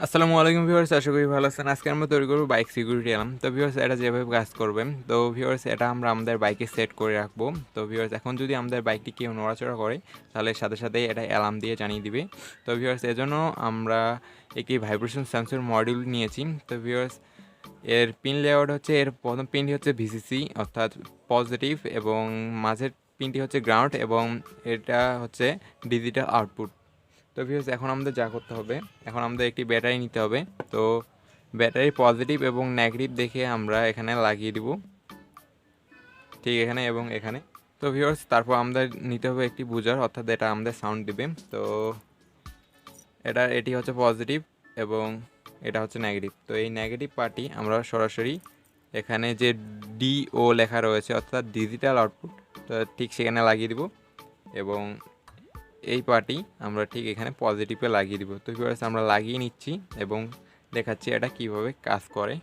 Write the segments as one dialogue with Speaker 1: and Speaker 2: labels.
Speaker 1: আসসালামু আলাইকুম ভিউয়ার্স, আশা করি ভালো আছেন। আজকে আমরা তৈরি করবো বাইক সিকিউরিটি অ্যালার্ম। তো ভিউয়ার্স, এটা যেভাবে কাজ করবে, তো ভিউয়ার্স এটা আমরা আমাদের বাইকে সেট করে রাখবো। তো ভিউয়ার্স, এখন যদি আমাদের বাইকটি কেউ নড়াচড়া করে তাহলে সাথে সাথেই এটা অ্যালার্ম দিয়ে জানিয়ে দিবে। তো ভিউয়ার্স, এজন্য আমরা একটি ভাইব্রেশন সেন্সর মডিউল নিয়েছি। তো ভিউয়ার্স, এর পিন লেআউট হচ্ছে, এর প্রথম পিনটি হচ্ছে ভিসিসি অর্থাৎ পজিটিভ, এবং মাঝের পিনটি হচ্ছে গ্রাউন্ড, এবং এটা হচ্ছে ডিজিটাল আউটপুট। তো ভিউয়ার্স, এখন আমাদের যা করতে হবে, এখন আমাদের একটি ব্যাটারি নিতে হবে। তো ব্যাটারি পজিটিভ এবং নেগেটিভ দেখে আমরা এখানে লাগিয়ে দিব, ঠিক এখানে এবং এখানে। তো ভিউয়ার্স, তারপর আমাদের নিতে হবে একটি বুজার, অর্থাৎ এটা আমাদের সাউন্ড দিবে। তো এটি হচ্ছে পজিটিভ এবং এটা হচ্ছে নেগেটিভ। তো এই নেগেটিভ পার্টি আমরা সরাসরি এখানে যে ডিও লেখা রয়েছে অর্থাৎ ডিজিটাল আউটপুট, তো ঠিক সেখানে লাগিয়ে দিব, এবং এই পার্টি আমরা ঠিক এখানে পজিটিভে লাগিয়ে দিব। তো ভিউয়ার্স, আমরা লাগিয়ে নিচ্ছি এবং দেখাচ্ছি এটা কিভাবে কাজ করে।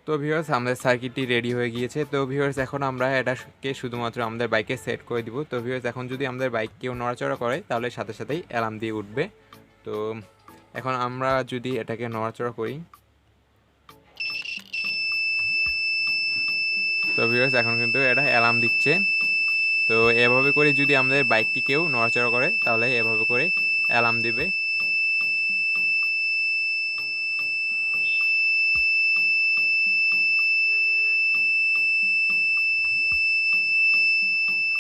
Speaker 1: তো ভিউয়ার্স, আমাদের সার্কিটটি রেডি হয়ে গিয়েছে। তো ভিউয়ার্স, এখন আমরা এটাকে শুধুমাত্র আমাদের বাইকে সেট করে দিব। তো ভিউয়ার্স, এখন যদি আমাদের বাইক কেউ নড়াচড়া করে তাহলে সাথে সাথেই অ্যালার্ম দিয়ে উঠবে। তো এখন আমরা যদি এটাকে নড়াচড়া করি, তো ভিউয়ার্স এখন কিন্তু এটা অ্যালার্ম দিচ্ছে। তো এভাবে করে যদি আমাদের বাইকটি কেউ নড়াচড়া করে তাহলে এভাবে করে অ্যালার্ম দিবে।